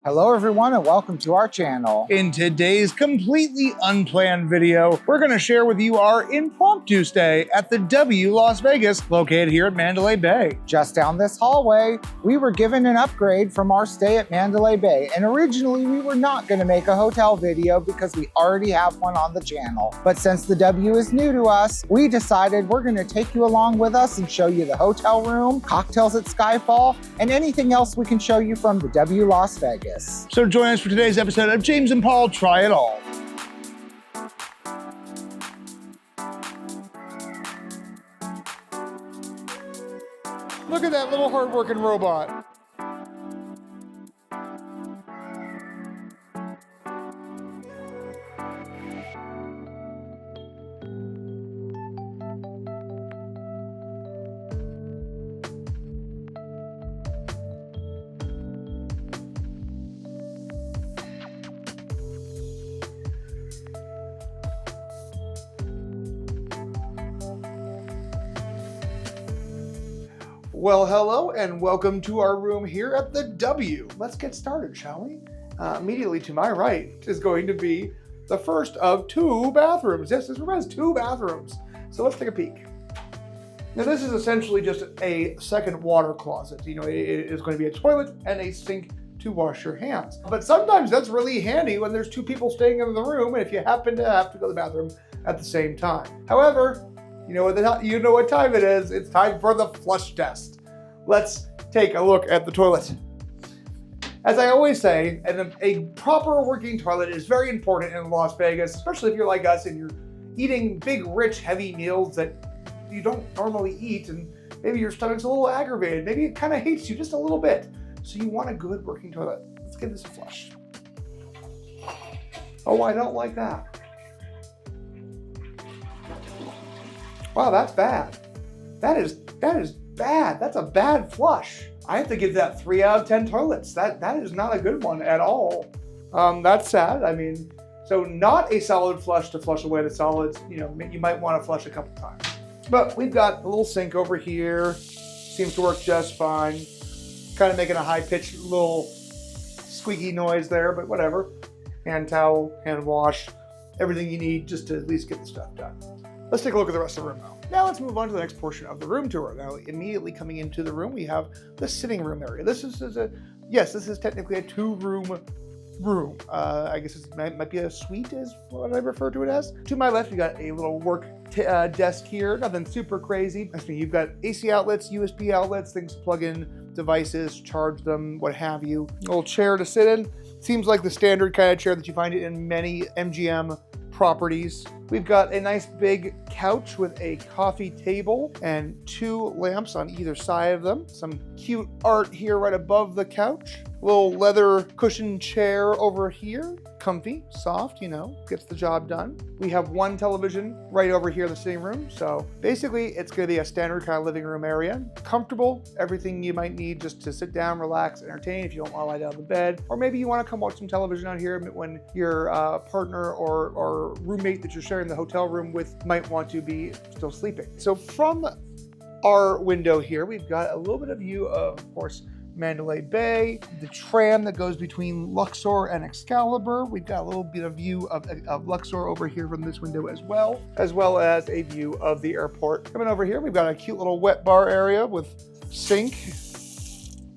Hello everyone and welcome to our channel. In today's completely unplanned video, we're going to share with you our impromptu stay at the W Las Vegas, located here at Mandalay Bay. Just down this hallway, we were given an upgrade from our stay at Mandalay Bay, and originally we were not going to make a hotel video because we already have one on the channel. But since the W is new to us, we decided we're going to take you along with us and show you the hotel room, cocktails at Skyfall, and anything else we can show you from the W Las Vegas. So join us for today's episode of James and Paul Try It All. Look at that little hard-working robot. Well, hello and welcome to our room here at the W. Let's get started, shall we? Immediately to my right is going to be the first of two bathrooms. Yes, this room has two bathrooms. So let's take a peek. Now this is essentially just a second water closet. You know, it is going to be a toilet and a sink to wash your hands. But sometimes that's really handy when there's two people staying in the room and if you happen to have to go to the bathroom at the same time. However, you know what time it is. It's time for the flush test. Let's take a look at the toilet. As I always say, a proper working toilet is very important in Las Vegas, especially if you're like us and you're eating big, rich, heavy meals that you don't normally eat, and maybe your stomach's a little aggravated. Maybe it kind of hates you just a little bit. So you want a good working toilet. Let's give this a flush. Oh, I don't like that. Wow, that's bad. That is bad. That's a bad flush. I have to give that 3 out of 10 toilets. That is not a good one at all. That's sad. I mean, so not a solid flush to flush away the solids. You know, you might want to flush a couple times. But we've got a little sink over here. Seems to work just fine. Kind of making a high-pitched little squeaky noise there, but whatever. Hand towel, hand wash, everything you need just to at least get the stuff done. Let's take a look at the rest of the room now. Now let's move on to the next portion of the room tour. Now, immediately coming into the room, we have the sitting room area. This is technically a two-room room. I guess it might be a suite is what I refer to it as. To my left, you got a little work desk here. Nothing super crazy. I mean, you've got AC outlets, USB outlets, things to plug in devices, charge them, what have you. A little chair to sit in. Seems like the standard kind of chair that you find in many MGM properties. We've got a nice big couch with a coffee table and 2 lamps on either side of them. Some cute art here right above the couch. Little leather cushion chair over here. Comfy, soft, you know, gets the job done. We have 1 television right over here in the sitting room. So basically it's gonna be a standard kind of living room area. Comfortable, everything you might need just to sit down, relax, entertain if you don't wanna lie down in the bed. Or maybe you wanna come watch some television out here when your partner or roommate that you're sharing the hotel room with might want to be still sleeping. So from our window here, we've got a little bit of view of course, Mandalay Bay, the tram that goes between Luxor and Excalibur. We've got a little bit of view of Luxor over here from this window as well as a view of the airport. Coming over here, we've got a cute little wet bar area with sink,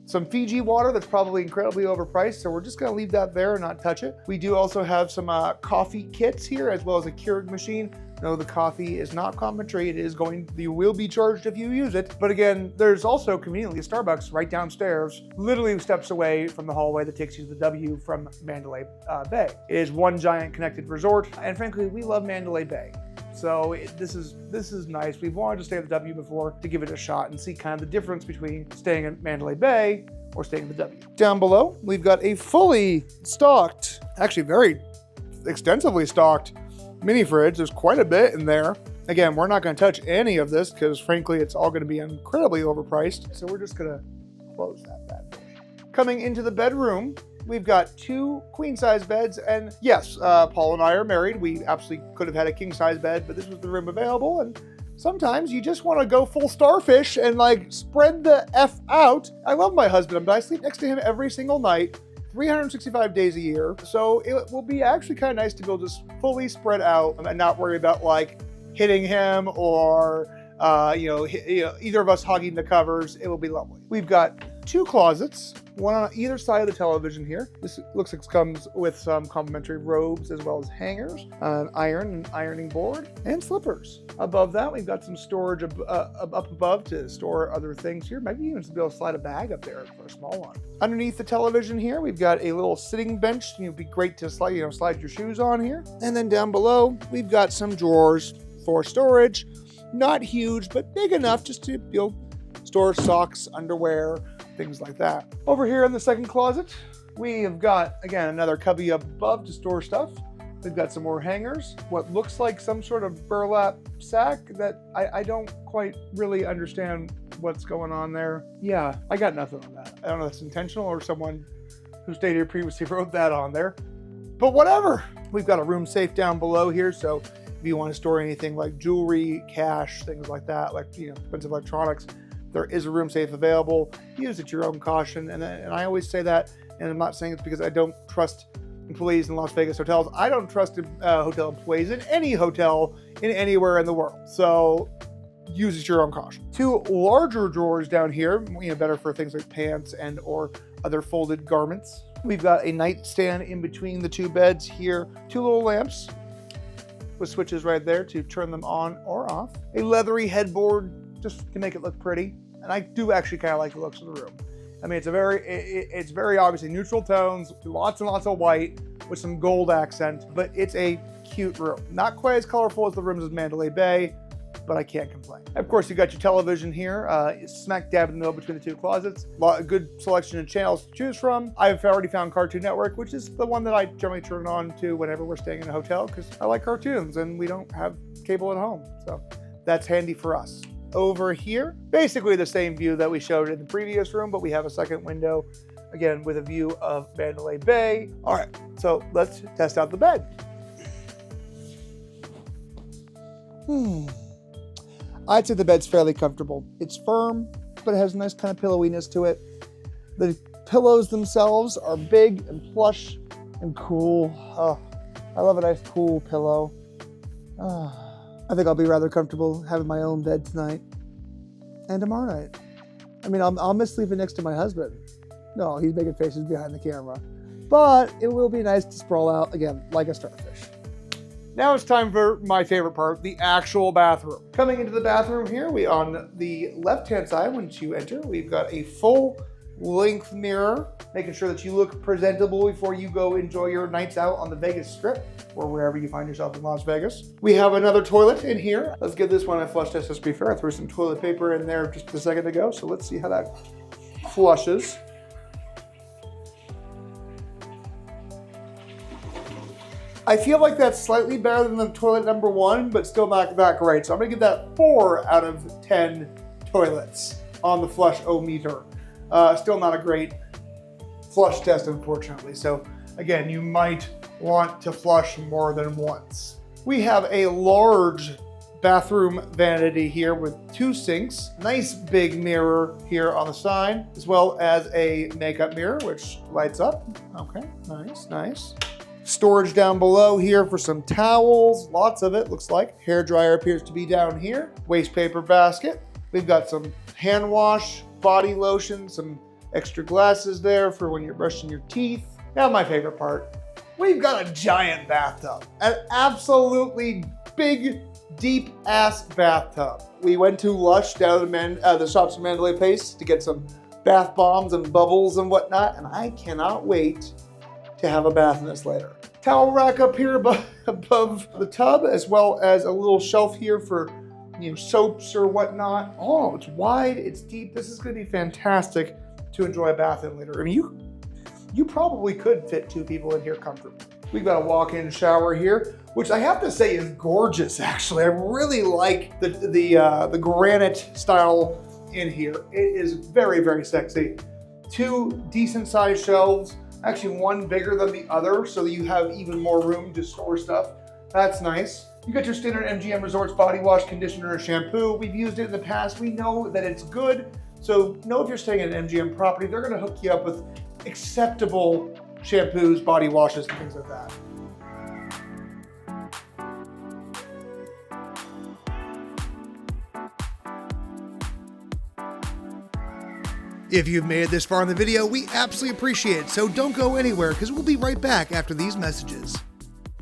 some Fiji water that's probably incredibly overpriced, so we're just gonna leave that there and not touch it. We do also have some coffee kits here, as well as a Keurig machine. No, the coffee is not complimentary. You will be charged if you use it. But again, there's also conveniently a Starbucks right downstairs, literally steps away from the hallway that takes you to the W from Mandalay Bay. It is one giant connected resort, and frankly, we love Mandalay Bay. So this is nice. We've wanted to stay at the W before to give it a shot and see kind of the difference between staying at Mandalay Bay or staying at the W. Down below, we've got a fully stocked, actually very extensively stocked mini fridge. There's quite a bit in there. Again, we're not going to touch any of this because frankly, it's all going to be incredibly overpriced. So we're just going to close that bad boy. Coming into the bedroom, we've got 2 queen-size beds, and yes, Paul and I are married. We absolutely could have had a king-size bed, but this was the room available, and sometimes you just want to go full starfish and like spread the F out. I love my husband, but I sleep next to him every single night. 365 days a year. So it will be actually kind of nice to be able to just fully spread out and not worry about like hitting him or either of us hogging the covers. It will be lovely. We've got 2 closets, one on either side of the television here. This looks like it comes with some complimentary robes as well as hangers, an ironing board, and slippers. Above that, we've got some storage up above to store other things here. Maybe even to be able to slide a bag up there for a small one. Underneath the television here, we've got a little sitting bench. It would be great to slide your shoes on here. And then down below, we've got some drawers for storage. Not huge, but big enough just to store socks, underwear, things like that. Over here in the second closet, we have got, again, another cubby up above to store stuff. We've got some more hangers, what looks like some sort of burlap sack that I don't quite really understand what's going on there. Yeah, I got nothing on that. I don't know if it's intentional or someone who stayed here previously wrote that on there, but whatever. We've got a room safe down below here, so if you want to store anything like jewelry, cash, things like that, like expensive electronics, there is a room safe available. Use at your own caution. And I always say that, and I'm not saying it's because I don't trust employees in Las Vegas hotels. I don't trust hotel employees in any hotel in anywhere in the world. So use at your own caution. 2 larger drawers down here, better for things like pants and or other folded garments. We've got a nightstand in between the 2 beds here. 2 little lamps with switches right there to turn them on or off. A leathery headboard just to make it look pretty. And I do actually kind of like the looks of the room. I mean, it's very obviously neutral tones, lots and lots of white with some gold accent, but it's a cute room. Not quite as colorful as the rooms of Mandalay Bay, but I can't complain. Of course, you got your television here, smack dab in the middle between the 2 closets. A good selection of channels to choose from. I've already found Cartoon Network, which is the one that I generally turn on to whenever we're staying in a hotel because I like cartoons and we don't have cable at home. So that's handy for us. Over here, basically the same view that we showed in the previous room, but we have a second window, again, with a view of Mandalay Bay. All right, so let's test out the bed. I'd say the bed's fairly comfortable. It's firm, but it has a nice kind of pillowiness to it. The pillows themselves are big and plush and cool. Oh, I love a nice cool pillow. I think I'll be rather comfortable having my own bed tonight and tomorrow night. I mean, I'll miss sleeping next to my husband. No, he's making faces behind the camera. But it will be nice to sprawl out, again, like a starfish. Now it's time for my favorite part, the actual bathroom. Coming into the bathroom here, on the left-hand side, once you enter, we've got a full-length mirror, making sure that you look presentable before you go enjoy your nights out on the Vegas Strip or wherever you find yourself in Las Vegas. We have another toilet in here. Let's give this one a flush test. Just to be fair, I threw some toilet paper in there just a second ago, so let's see how that flushes. I feel like that's slightly better than the toilet number 1, but still not that great. So I'm gonna give that 4 out of 10 toilets on the flush-o-meter. Still not a great flush test, unfortunately. So again, you might want to flush more than once. We have a large bathroom vanity here with 2 sinks, nice big mirror here on the side, as well as a makeup mirror, which lights up. Okay, nice. Storage down below here for some towels, lots of it, looks like. Hair dryer appears to be down here. Waste paper basket. We've got some hand wash, body lotion, some extra glasses there for when you're brushing your teeth. Now my favorite part, we've got a giant bathtub. An absolutely big, deep ass bathtub. We went to Lush down at the shops in Mandalay Place to get some bath bombs and bubbles and whatnot, and I cannot wait to have a bath in this later. Towel rack up here above the tub, as well as a little shelf here for soaps or whatnot. Oh, it's wide, it's deep. This is gonna be fantastic to enjoy a bath in later. I mean, you probably could fit 2 people in here comfortably. We've got a walk-in shower here, which I have to say is gorgeous, actually. I really like the granite style in here. It is very, very sexy. 2 decent-sized shelves, actually one bigger than the other, so that you have even more room to store stuff. That's nice. You got your standard MGM Resorts body wash, conditioner, and shampoo. We've used it in the past. We know that it's good. So know if you're staying at an MGM property, they're gonna hook you up with acceptable shampoos, body washes, and things like that. If you've made it this far in the video, we absolutely appreciate it, so don't go anywhere because we'll be right back after these messages.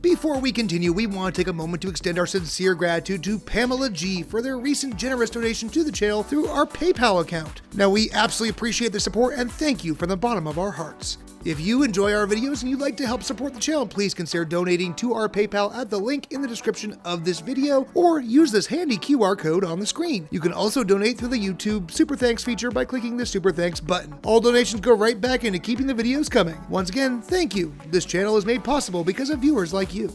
Before we continue, we want to take a moment to extend our sincere gratitude to Pamela G for their recent generous donation to the channel through our PayPal account. Now, we absolutely appreciate the support and thank you from the bottom of our hearts. If you enjoy our videos and you'd like to help support the channel, please consider donating to our PayPal at the link in the description of this video, or use this handy QR code on the screen. You can also donate through the YouTube Super Thanks feature by clicking the Super Thanks button. All donations go right back into keeping the videos coming. Once again, thank you. This channel is made possible because of viewers like you.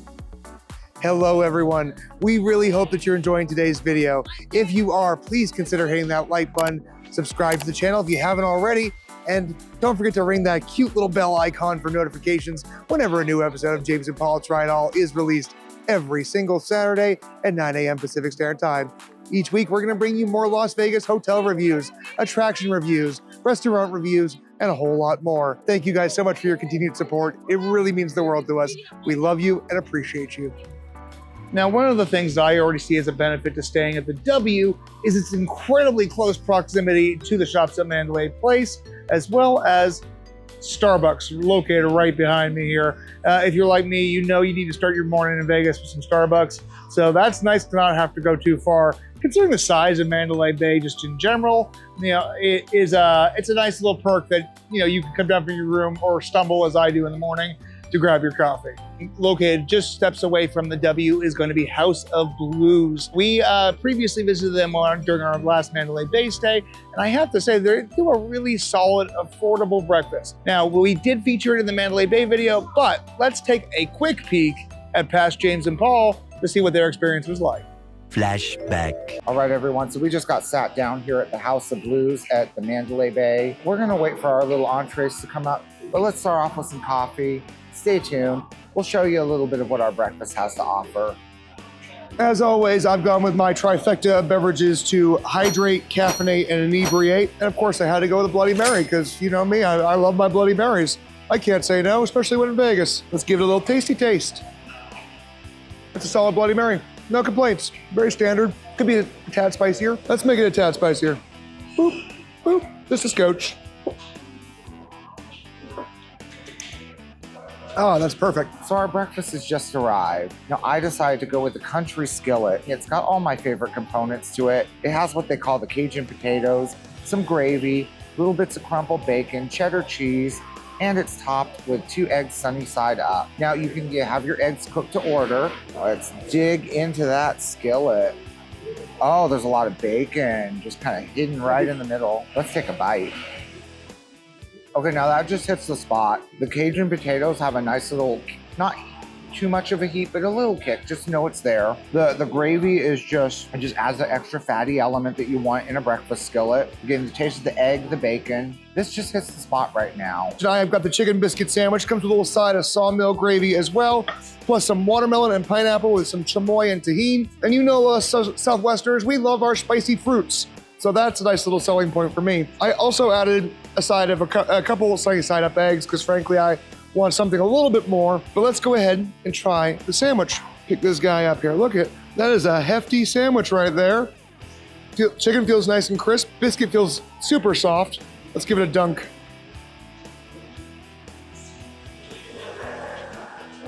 Hello everyone. We really hope that you're enjoying today's video. If you are, please consider hitting that like button, subscribe to the channel if you haven't already, and don't forget to ring that cute little bell icon for notifications whenever a new episode of James and Paul Try It All is released every single Saturday at 9 a.m. Pacific Standard Time. Each week, we're going to bring you more Las Vegas hotel reviews, attraction reviews, restaurant reviews, and a whole lot more. Thank you guys so much for your continued support. It really means the world to us. We love you and appreciate you. Now, one of the things that I already see as a benefit to staying at the W is its incredibly close proximity to the shops at Mandalay Place, as well as Starbucks located right behind me here. If you're like me, you know you need to start your morning in Vegas with some Starbucks. So that's nice to not have to go too far. Considering the size of Mandalay Bay just in general, you know, it's a nice little perk that, you know, you can come down from your room or stumble as I do in the morning to grab your coffee. Located just steps away from the W is going to be House of Blues. We previously visited them during our last Mandalay Bay stay, and I have to say they do a really solid, affordable breakfast. Now, we did feature it in the Mandalay Bay video, but let's take a quick peek at past James and Paul to see what their experience was like. Flashback. All right, everyone, so we just got sat down here at the House of Blues at the Mandalay Bay. We're gonna wait for our little entrees to come up, but let's start off with some coffee. Stay tuned. We'll show you a little bit of what our breakfast has to offer. As always, I've gone with my trifecta of beverages to hydrate, caffeinate, and inebriate. And of course, I had to go with a Bloody Mary because, you know me, I love my Bloody Marys. I can't say no, especially when in Vegas. Let's give it a little tasty taste. It's a solid Bloody Mary. No complaints. Very standard. Could be a tad spicier. Let's make it a tad spicier. Boop, boop. Just a scotch. Oh, that's perfect. So our breakfast has just arrived. Now I decided to go with the country skillet. It's got all my favorite components to it. It has what they call the Cajun potatoes, some gravy, little bits of crumbled bacon, cheddar cheese, and it's topped with 2 eggs sunny side up. Now you can have your eggs cooked to order. Let's dig into that skillet. Oh, there's a lot of bacon just kind of hidden right in the middle. Let's take a bite. Okay, now that just hits the spot. The Cajun potatoes have a nice little, not too much of a heat, but a little kick. Just know it's there. The gravy is just adds the extra fatty element that you want in a breakfast skillet. You're getting the taste of the egg, the bacon. This just hits the spot right now. Tonight I've got the chicken biscuit sandwich. Comes with a little side of sawmill gravy as well, plus some watermelon and pineapple with some chamoy and tahini. And you know us Southwesterners, we love our spicy fruits. So that's a nice little selling point for me. I also added a side of a couple of sunny side up eggs because frankly I want something a little bit more. But let's go ahead and try the sandwich. Pick this guy up here. Look at that, is a hefty sandwich right there. Chicken feels nice and crisp. Biscuit feels super soft. Let's give it a dunk.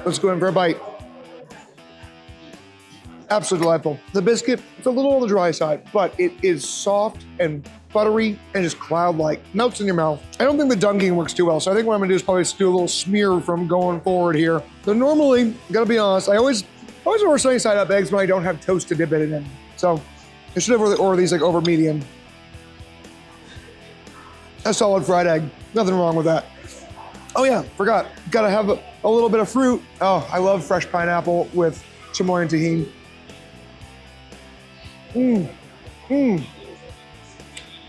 Let's go in for a bite. Absolutely delightful. The biscuit, it's a little on the dry side, but it is soft and buttery and just cloud-like. Melts in your mouth. I don't think the dunking works too well, so I think what I'm gonna do is probably do a little smear from going forward here. So normally, gotta be honest, I always order sunny side up eggs when I don't have toast to dip it in. So I should have ordered these like over medium. A solid fried egg. Nothing wrong with that. Oh yeah, forgot. Gotta have a little bit of fruit. Oh, I love fresh pineapple with chamoy and tahini.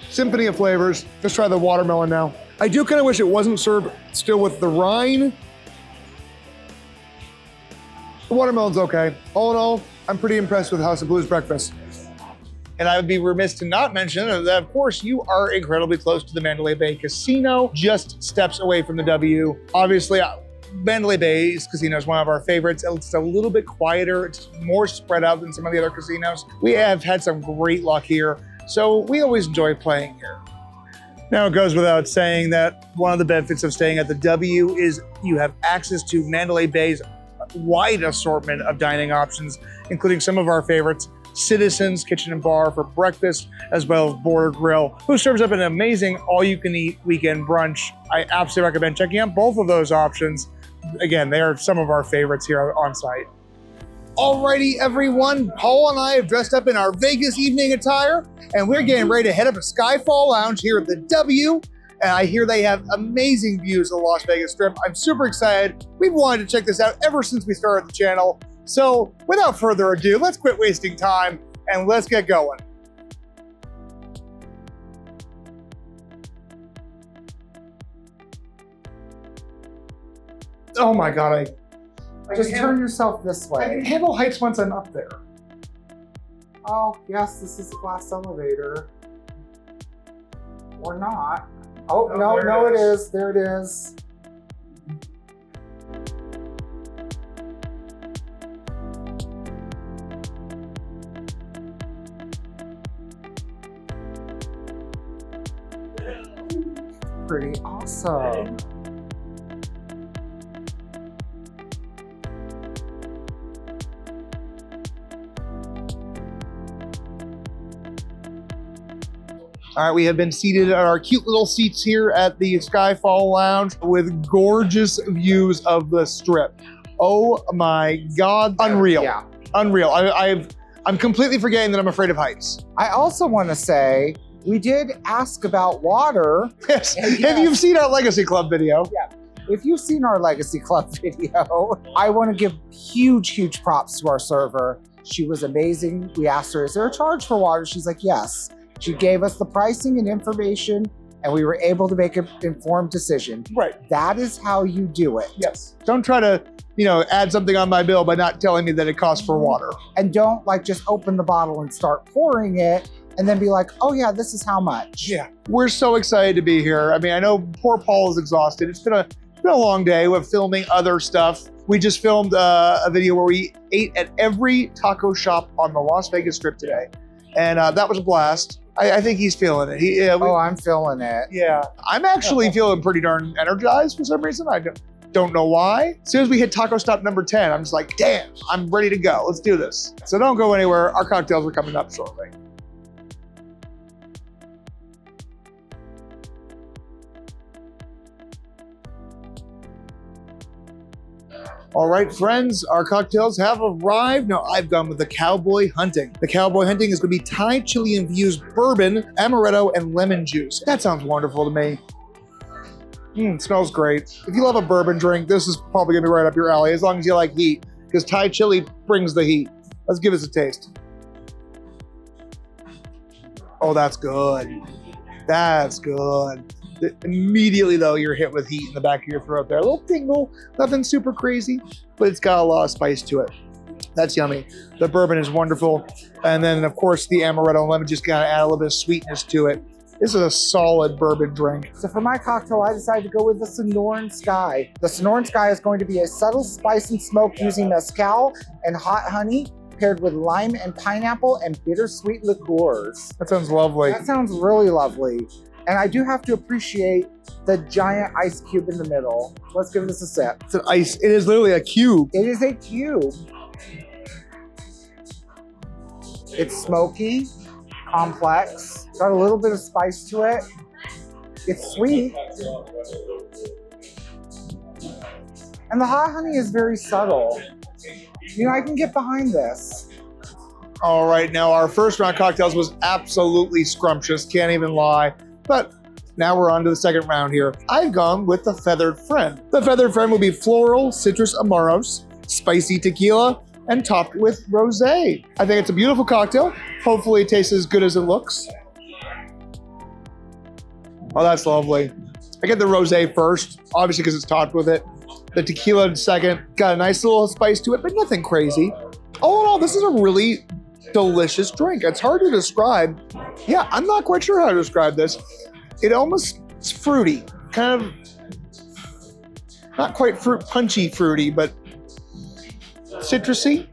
Symphony of flavors. Let's try the watermelon now. I do kind of wish it wasn't served still with the rind. The watermelon's okay. All in all, I'm pretty impressed with House of Blues breakfast. And I would be remiss to not mention that, of course, you are incredibly close to the Mandalay Bay Casino, just steps away from the W. Obviously, Mandalay Bay's casino is one of our favorites. It's a little bit quieter. It's more spread out than some of the other casinos. We have had some great luck here, so we always enjoy playing here. Now, it goes without saying that one of the benefits of staying at the W is you have access to Mandalay Bay's wide assortment of dining options, including some of our favorites, Citizens Kitchen and Bar for breakfast, as well as Border Grill, who serves up an amazing all-you-can-eat weekend brunch. I absolutely recommend checking out both of those options. Again, they are some of our favorites here on site. Alrighty, everyone, Paul and I have dressed up in our Vegas evening attire, and we're getting ready to head up to Skyfall Lounge here at the W. And I hear they have amazing views of the Las Vegas Strip. I'm super excited. We've wanted to check this out ever since we started the channel. So without further ado, let's quit wasting time and let's get going. Oh my God, Just turn yourself this I can way. handle heights once I'm up there. Oh, yes, this is a glass elevator. Or not. Oh, no, no, it is. There it is. Pretty awesome. All right, we have been seated at our cute little seats here at the Skyfall Lounge with gorgeous views of the Strip. Oh my God, unreal, Yeah. unreal. I'm completely forgetting that I'm afraid of heights. I also want to say, we did ask about water. Yes, Yes. if you've seen our Legacy Club video. If you've seen our Legacy Club video, I want to give huge, huge props to our server. She was amazing. We asked her, is there a charge for water? She's like, yes. She gave us the pricing and information, and we were able to make an informed decision. Right. That is how you do it. Yes. Don't try to, add something on my bill by not telling me that it costs for water. And don't just open the bottle and start pouring it and then be like, oh yeah, this is how much. Yeah. We're so excited to be here. I mean, I know poor Paul is exhausted. It's been a long day with filming other stuff. We just filmed a video where we ate at every taco shop on the Las Vegas Strip today. And that was a blast. I think he's feeling it. Oh, I'm feeling it. Yeah. I'm actually feeling pretty darn energized for some reason. I don't know why. As soon as we hit taco stop number 10, I'm just like, damn, I'm ready to go. Let's do this. So don't go anywhere. Our cocktails are coming up shortly. All right, friends, our cocktails have arrived. Now, I've gone with the Cowboy Hunting. The Cowboy Hunting is going to be Thai chili infused bourbon, amaretto, and lemon juice. That sounds wonderful to me. Smells great. If you love a bourbon drink, this is probably going to be right up your alley, as long as you like heat, because Thai chili brings the heat. Let's give this a taste. Oh, that's good. That's good. Immediately, though, you're hit with heat in the back of your throat there. A little tingle, nothing super crazy, but it's got a lot of spice to it. That's yummy. The bourbon is wonderful. And then, of course, the amaretto and lemon just got to add a little bit of sweetness to it. This is a solid bourbon drink. So for my cocktail, I decided to go with the Sonoran Sky. The Sonoran Sky is going to be a subtle spice and smoke using mezcal and hot honey, paired with lime and pineapple and bittersweet liqueurs. That sounds lovely. That sounds really lovely. And I do have to appreciate the giant ice cube in the middle. Let's give this a sip. It's an ice. It is literally a cube. It is a cube. It's smoky, complex, got a little bit of spice to it. It's sweet. And the hot honey is very subtle. I can get behind this. All right, now our first round cocktails was absolutely scrumptious, can't even lie. But now we're on to the second round here. I've gone with the Feathered Friend. The Feathered Friend will be floral, citrus amaros, spicy tequila, and topped with rosé. I think it's a beautiful cocktail. Hopefully it tastes as good as it looks. Oh, that's lovely. I get the rosé first, obviously because it's topped with it. The tequila second, got a nice little spice to it, but nothing crazy. All in all, this is a really delicious drink. It's hard to describe. Yeah, I'm not quite sure how to describe this. It almost is fruity, kind of not quite punchy fruity, but citrusy.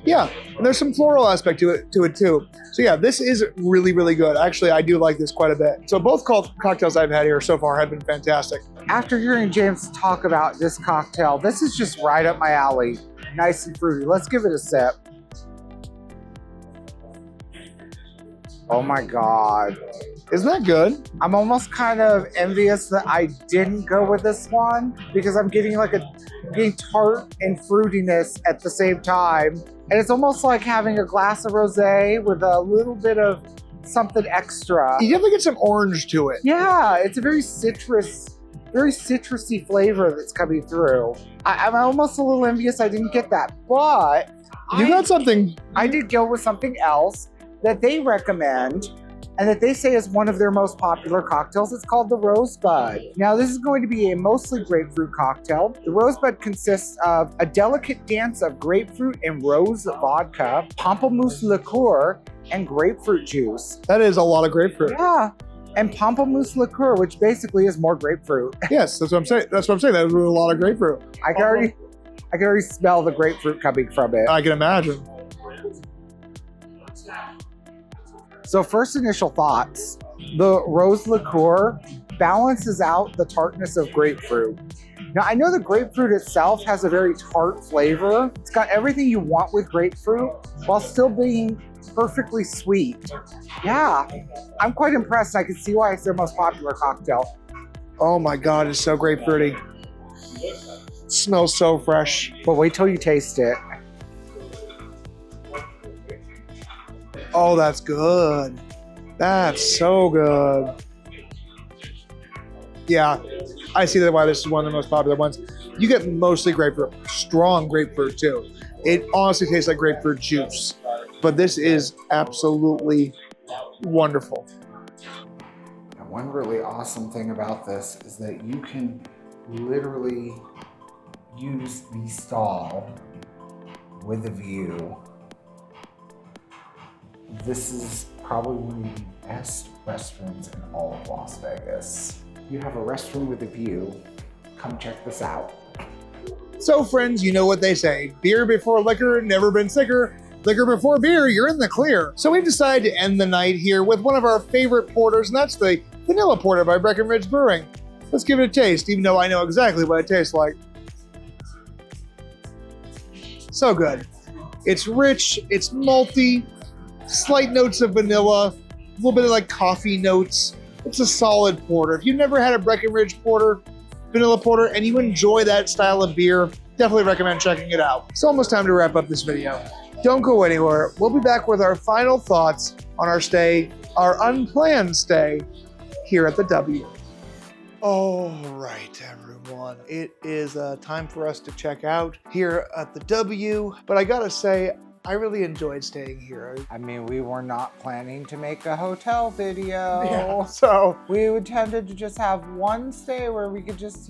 Yeah, and there's some floral aspect to it too. So yeah, this is really, really good. Actually, I do like this quite a bit. So both cocktails I've had here so far have been fantastic. After hearing James talk about this cocktail, this is just right up my alley. Nice and fruity. Let's give it a sip. Oh my God. Isn't that good? I'm almost kind of envious that I didn't go with this one because I'm getting getting tart and fruitiness at the same time. And it's almost like having a glass of rosé with a little bit of something extra. You definitely get some orange to it. Yeah, it's a very citrusy flavor that's coming through. I'm almost a little envious I didn't get that, but You got something. I did go with something else that they recommend and that they say is one of their most popular cocktails. It's called the Rosebud. Now, this is going to be a mostly grapefruit cocktail. The Rosebud consists of a delicate dance of grapefruit and rose vodka, pamplemousse liqueur, and grapefruit juice. That is a lot of grapefruit. Yeah, and pamplemousse liqueur, which basically is more grapefruit. Yes, that's what I'm saying. That was a lot of grapefruit. I can already smell the grapefruit coming from it. I can imagine. So first initial thoughts, the rose liqueur balances out the tartness of grapefruit. Now I know the grapefruit itself has a very tart flavor. It's got everything you want with grapefruit while still being perfectly sweet. Yeah, I'm quite impressed. I can see why it's their most popular cocktail. Oh my God, it's so grapefruity. It smells so fresh. But wait till you taste it. Oh, that's good. That's so good. Yeah, I see that why this is one of the most popular ones. You get mostly grapefruit, strong grapefruit too. It honestly tastes like grapefruit juice, but this is absolutely wonderful. Now, one really awesome thing about this is that you can literally use the stall with a view. This is probably one of the best restrooms in all of Las Vegas. You have a restroom with a view. Come check this out. So friends, you know what they say. Beer before liquor, never been sicker. Liquor before beer, you're in the clear. So we've decided to end the night here with one of our favorite porters, and that's the Vanilla Porter by Breckenridge Brewing. Let's give it a taste, even though I know exactly what it tastes like. So good. It's rich, it's malty, slight notes of vanilla, a little bit of like coffee notes. It's a solid porter. If you've never had a Breckenridge Porter, Vanilla Porter, and you enjoy that style of beer, definitely recommend checking it out. It's almost time to wrap up this video. Don't go anywhere. We'll be back with our final thoughts on our stay, our unplanned stay here at the W. All right, everyone. It is time for us to check out here at the W, but I gotta say, I really enjoyed staying here. I mean, we were not planning to make a hotel video. Yeah, so we intended to just have one stay where we could just,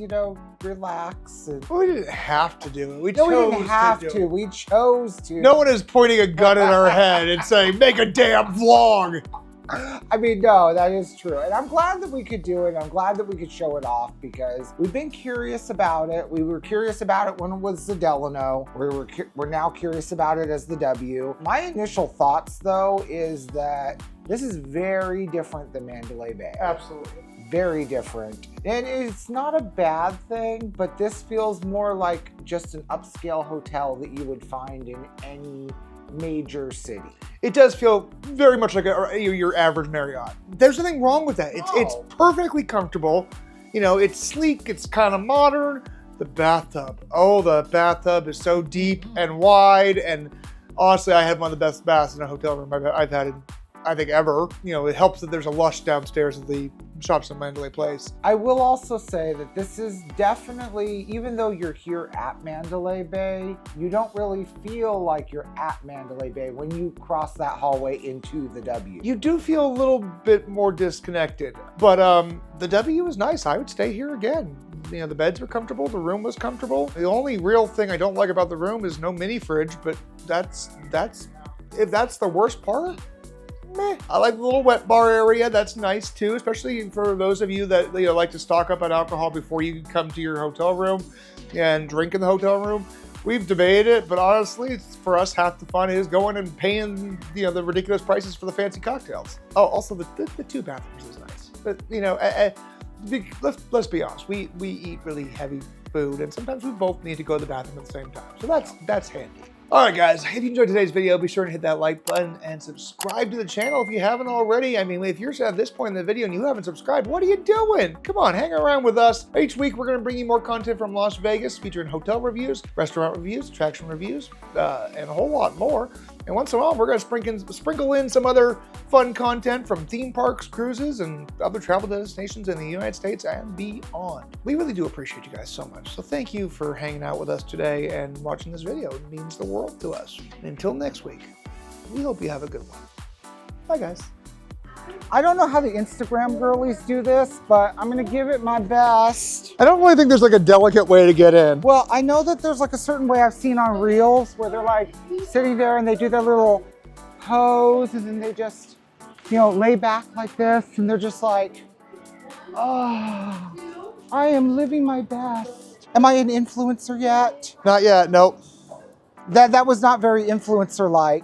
relax. And... we didn't have to do it. We didn't have to. We chose to. No one is pointing a gun at our head and saying, make a damn vlog. I mean, no, that is true. And I'm glad that we could do it. I'm glad that we could show it off because we've been curious about it. We were curious about it when it was the Delano. We're now curious about it as the W. My initial thoughts, though, is that this is very different than Mandalay Bay. Absolutely. Very different. And it's not a bad thing, but this feels more like just an upscale hotel that you would find in any major city. It does feel very much like your average Marriott. There's nothing wrong with that. It's perfectly comfortable. It's sleek, it's kind of modern. The bathtub. Oh, the bathtub is so deep and wide. And honestly, I had one of the best baths in a hotel room I've had in, I think, ever. It helps that there's a lush downstairs at the Shops in Mandalay Place. I will also say that this is definitely, even though you're here at Mandalay Bay, you don't really feel like you're at Mandalay Bay when you cross that hallway into the W. You do feel a little bit more disconnected, but the W is nice. I would stay here again. you know, the beds are comfortable, the room was comfortable. The only real thing I don't like about the room is no mini fridge, but if that's the worst part, meh. I like the little wet bar area. That's nice too, especially for those of you that like to stock up on alcohol before you come to your hotel room and drink in the hotel room. We've debated it, but honestly, for us, half the fun is going and paying the ridiculous prices for the fancy cocktails. Oh, also the 2 bathrooms is nice. But let's be honest, we eat really heavy food, and sometimes we both need to go to the bathroom at the same time. So that's handy. All right, guys, if you enjoyed today's video, be sure to hit that like button and subscribe to the channel if you haven't already. I mean, if you're at this point in the video and you haven't subscribed, what are you doing? Come on, hang around with us. Each week, we're going to bring you more content from Las Vegas, featuring hotel reviews, restaurant reviews, attraction reviews, and a whole lot more. And once in a while, we're going to sprinkle in some other fun content from theme parks, cruises, and other travel destinations in the United States and beyond. We really do appreciate you guys so much. So thank you for hanging out with us today and watching this video. It means the world to us. And until next week, we hope you have a good one. Bye, guys. I don't know how the Instagram girlies do this, but I'm gonna give it my best. I don't really think there's like a delicate way to get in. Well, I know that there's like a certain way I've seen on Reels where they're like sitting there and they do their little pose and then they just, lay back like this and they're just like, oh, I am living my best. Am I an influencer yet? Not yet, nope. That was not very influencer-like.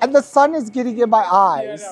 And the sun is getting in my eyes.